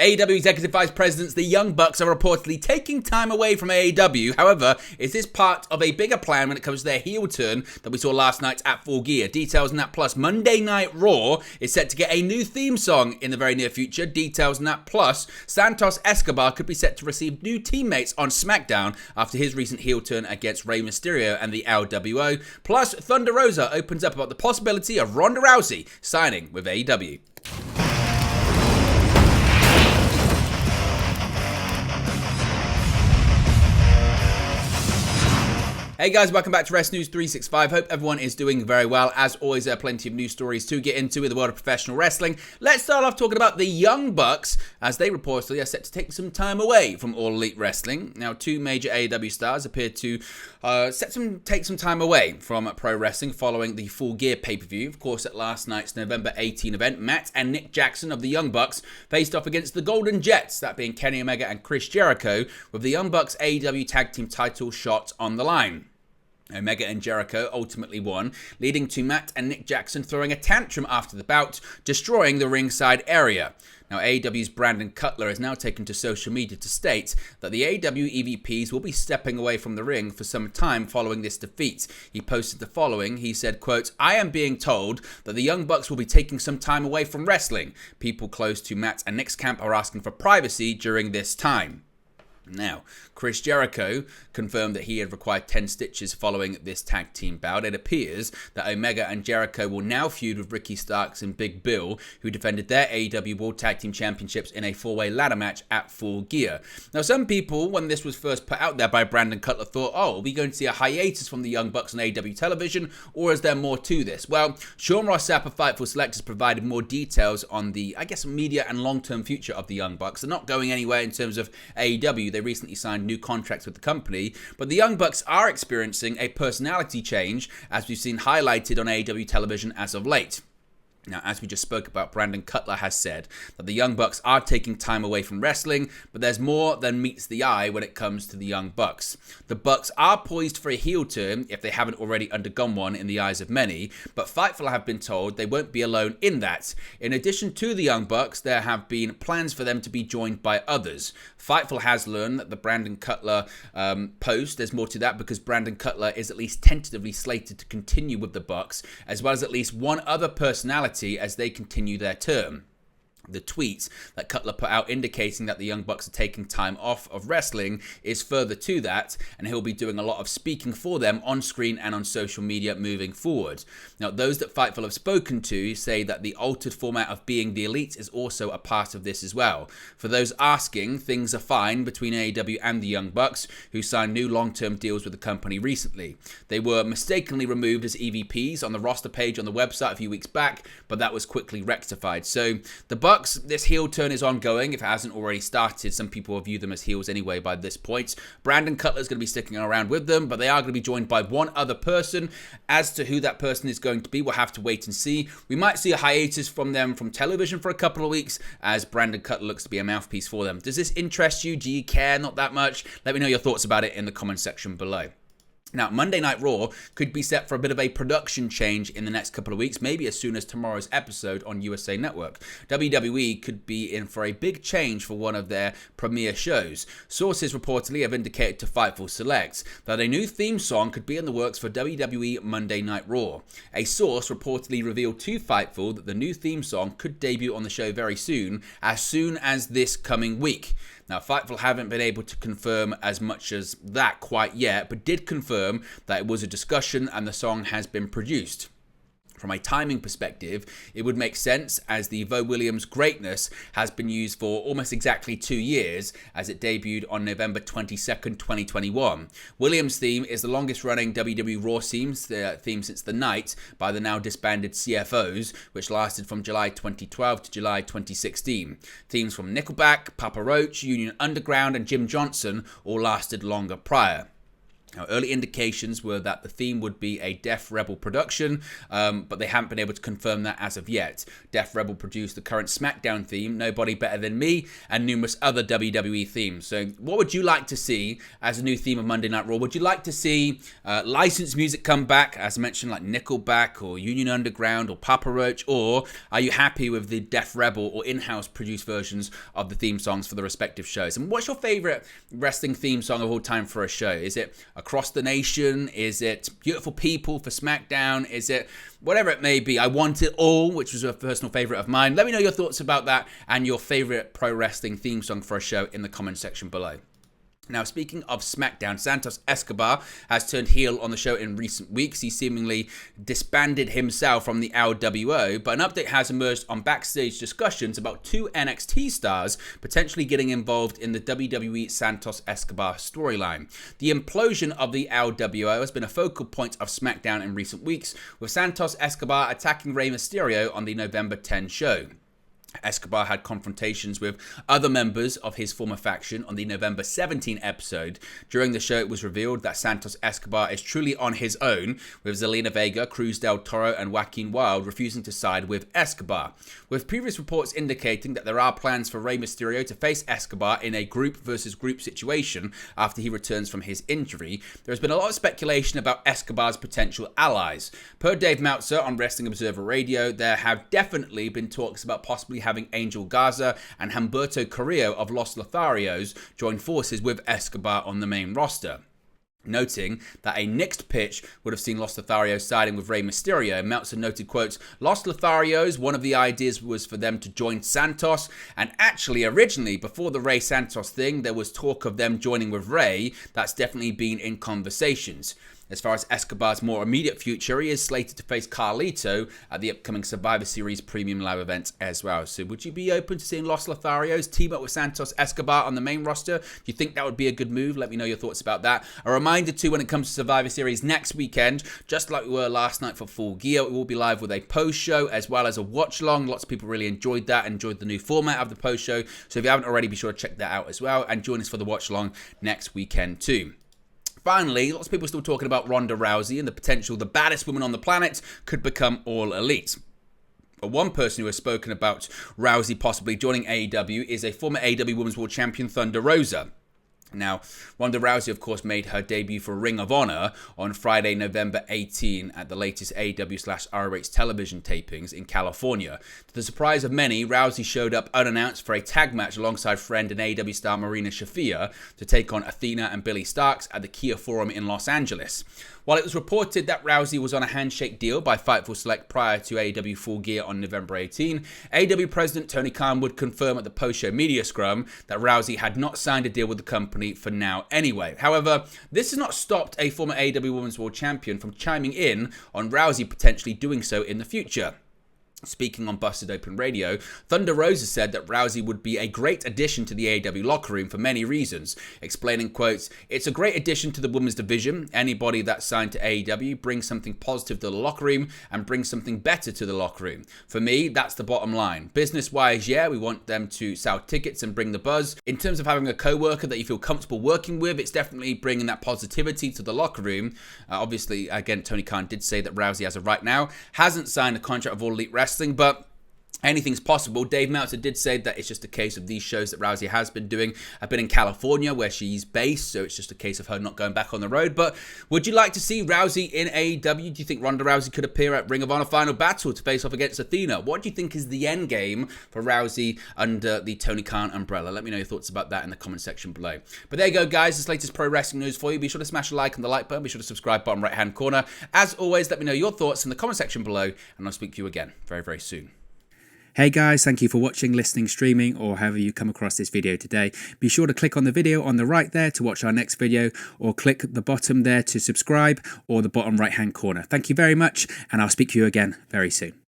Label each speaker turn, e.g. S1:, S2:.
S1: AEW Executive Vice Presidents, the Young Bucks, are reportedly taking time away from AEW. However, is this part of a bigger plan when it comes to their heel turn that we saw last night at Full Gear? Details on that, plus Monday Night Raw is set to get a new theme song in the very near future. Details on that, plus Santos Escobar could be set to receive new teammates on SmackDown after his recent heel turn against Rey Mysterio and the LWO. Plus, Thunder Rosa opens up about the possibility of Ronda Rousey signing with AEW. Hey guys, welcome back to Rest News 365. Hope everyone is doing very well. As always, there are plenty of news stories to get into in the world of professional wrestling. Let's start off talking about the Young Bucks, as they reportedly are set to take some time away from All Elite Wrestling. Now, two major AEW stars appear to take some time away from pro wrestling following the Full Gear pay-per-view. Of course, at last night's November 18 event, Matt and Nick Jackson of the Young Bucks faced off against the Golden Jets, that being Kenny Omega and Chris Jericho, with the Young Bucks AEW Tag Team title shot on the line. Omega and Jericho ultimately won, leading to Matt and Nick Jackson throwing a tantrum after the bout, destroying the ringside area. Now, AEW's Brandon Cutler has now taken to social media to state that the AEW EVPs will be stepping away from the ring for some time following this defeat. He posted the following. He said, quote, "I am being told that the Young Bucks will be taking some time away from wrestling. People close to Matt and Nick's camp are asking for privacy during this time." Now, Chris Jericho confirmed that he had required 10 stitches following this tag team bout. It appears that Omega and Jericho will now feud with Ricky Starks and Big Bill, who defended their AEW World Tag Team Championships in a four-way ladder match at Full Gear. Now, some people, when this was first put out there by Brandon Cutler, thought, oh, are we going to see a hiatus from the Young Bucks on AEW television, or is there more to this? Well, Sean Ross Sapp of Fightful Select has provided more details on the, media and long-term future of the Young Bucks. They're not going anywhere in terms of AEW. They recently signed new contracts with the company, but the Young Bucks are experiencing a personality change, as we've seen highlighted on AEW television as of late. Now, as we just spoke about, Brandon Cutler has said that the Young Bucks are taking time away from wrestling, but there's more than meets the eye when it comes to the Young Bucks. The Bucks are poised for a heel turn if they haven't already undergone one in the eyes of many, but Fightful have been told they won't be alone in that. In addition to the Young Bucks, there have been plans for them to be joined by others. Fightful has learned that the Brandon Cutler post, there's more to that because Brandon Cutler is at least tentatively slated to continue with the Bucks, as well as at least one other personality as they continue their term. The tweets that Cutler put out indicating that the Young Bucks are taking time off of wrestling is further to that, and he'll be doing a lot of speaking for them on screen and on social media moving forward. Now, those that Fightful have spoken to say that the altered format of Being the Elite is also a part of this as well. For those asking, things are fine between AEW and the Young Bucks, who signed new long-term deals with the company recently. They were mistakenly removed as EVPs on the roster page on the website a few weeks back, but that was quickly rectified. So the Bucks, this heel turn is ongoing if it hasn't already started. Some people view them as heels anyway by this point. Brandon Cutler is going to be sticking around with them, but they are going to be joined by one other person. As to who that person is going to be, we'll have to wait and see. We might see a hiatus from them from television for a couple of weeks as Brandon Cutler looks to be a mouthpiece for them. Does this interest you? Do you care? Not that much? Let me know your thoughts about it in the comment section below. Now, Monday Night Raw could be set for a bit of a production change in the next couple of weeks, maybe as soon as tomorrow's episode on USA Network. WWE could be in for a big change for one of their premiere shows. Sources reportedly have indicated to Fightful Select that a new theme song could be in the works for WWE Monday Night Raw. A source reportedly revealed to Fightful that the new theme song could debut on the show very soon as this coming week. Now, Fightful haven't been able to confirm as much as that quite yet, but did confirm that it was a discussion and the song has been produced. From a timing perspective, it would make sense as the Vo Williams Greatness has been used for almost exactly 2 years as it debuted on November 22nd, 2021. Williams' theme is the longest running WWE Raw theme since The Night by the now disbanded CFOs, which lasted from July 2012 to July 2016. Themes from Nickelback, Papa Roach, Union Underground and Jim Johnson all lasted longer prior. Now, early indications were that the theme would be a Def Rebel production, but they haven't been able to confirm that as of yet. Def Rebel produced the current SmackDown theme, Nobody Better Than Me, and numerous other WWE themes. So what would you like to see as a new theme of Monday Night Raw? Would you like to see licensed music come back, as I mentioned, like Nickelback or Union Underground or Papa Roach, or are you happy with the Def Rebel or in-house produced versions of the theme songs for the respective shows? And what's your favorite wrestling theme song of all time for a show? Is it Across the Nation? Is it Beautiful People for SmackDown? Is it whatever it may be? I Want It All, which was a personal favorite of mine. Let me know your thoughts about that and your favorite pro wrestling theme song for a show in the comment section below. Now, speaking of SmackDown, Santos Escobar has turned heel on the show in recent weeks. He seemingly disbanded himself from the LWO, but an update has emerged on backstage discussions about two NXT stars potentially getting involved in the WWE Santos Escobar storyline. The implosion of the LWO has been a focal point of SmackDown in recent weeks, with Santos Escobar attacking Rey Mysterio on the November 10 show. Escobar had confrontations with other members of his former faction on the November 17 episode. During the show, it was revealed that Santos Escobar is truly on his own, with Zelina Vega, Cruz del Toro, and Joaquin Wilde refusing to side with Escobar. With previous reports indicating that there are plans for Rey Mysterio to face Escobar in a group versus group situation after he returns from his injury, there has been a lot of speculation about Escobar's potential allies. Per Dave Meltzer on Wrestling Observer Radio, there have definitely been talks about possibly having Angel Garza and Humberto Carrillo of Los Lotharios join forces with Escobar on the main roster. Noting that a nixed pitch would have seen Los Lotharios siding with Rey Mysterio, Meltzer noted, quotes, Los Lotharios, one of the ideas was for them to join Santos, and actually originally, before the Rey Santos thing, there was talk of them joining with Rey. That's definitely been in conversations. As far as Escobar's more immediate future, he is slated to face Carlito at the upcoming Survivor Series Premium Live event as well. So would you be open to seeing Los Lotharios team up with Santos Escobar on the main roster? Do you think that would be a good move? Let me know your thoughts about that. A reminder too, when it comes to Survivor Series next weekend, just like we were last night for Full Gear, we will be live with a post-show as well as a watch-along. Lots of people really enjoyed that, enjoyed the new format of the post-show. So if you haven't already, be sure to check that out as well and join us for the watch-along next weekend too. Finally, lots of people are still talking about Ronda Rousey and the potential the baddest woman on the planet could become All Elite. But one person who has spoken about Rousey possibly joining AEW is a former AEW Women's World Champion, Thunder Rosa. Now, Ronda Rousey, of course, made her debut for Ring of Honor on Friday, November 18 at the latest AEW/ROH television tapings in California. To the surprise of many, Rousey showed up unannounced for a tag match alongside friend and AEW star Marina Shafir to take on Athena and Billy Starks at the Kia Forum in Los Angeles. While it was reported that Rousey was on a handshake deal by Fightful Select prior to AEW Full Gear on November 18, AEW President Tony Khan would confirm at the post-show media scrum that Rousey had not signed a deal with the company for now anyway. However, this has not stopped a former AEW Women's World Champion from chiming in on Rousey potentially doing so in the future. Speaking on Busted Open Radio, Thunder Rosa said that Rousey would be a great addition to the AEW locker room for many reasons, explaining, quotes, it's a great addition to the women's division. Anybody that's signed to AEW brings something positive to the locker room and brings something better to the locker room. For me, that's the bottom line. Business-wise, yeah, we want them to sell tickets and bring the buzz. In terms of having a co-worker that you feel comfortable working with, it's definitely bringing that positivity to the locker room. Obviously, again, Tony Khan did say that Rousey, as of right now, hasn't signed a contract with All Elite Wrestling, but anything's possible. Dave Meltzer did say that it's just a case of these shows that Rousey has been doing have been in California where she's based, so it's just a case of her not going back on the road. But would you like to see Rousey in AEW? Do you think Ronda Rousey could appear at Ring of Honor Final Battle to face off against Athena? What do you think is the end game for Rousey under the Tony Khan umbrella? Let me know your thoughts about that in the comment section below. But there you go, guys. This latest pro wrestling news for you. Be sure to smash a like on the like button. Be sure to subscribe bottom right hand corner. As always, let me know your thoughts in the comment section below, and I'll speak to you again very, very soon.
S2: Hey guys, thank you for watching, listening, streaming, or however you come across this video today. Be sure to click on the video on the right there to watch our next video, or click the bottom there to subscribe, or the bottom right hand corner. Thank you very much, and I'll speak to you again very soon.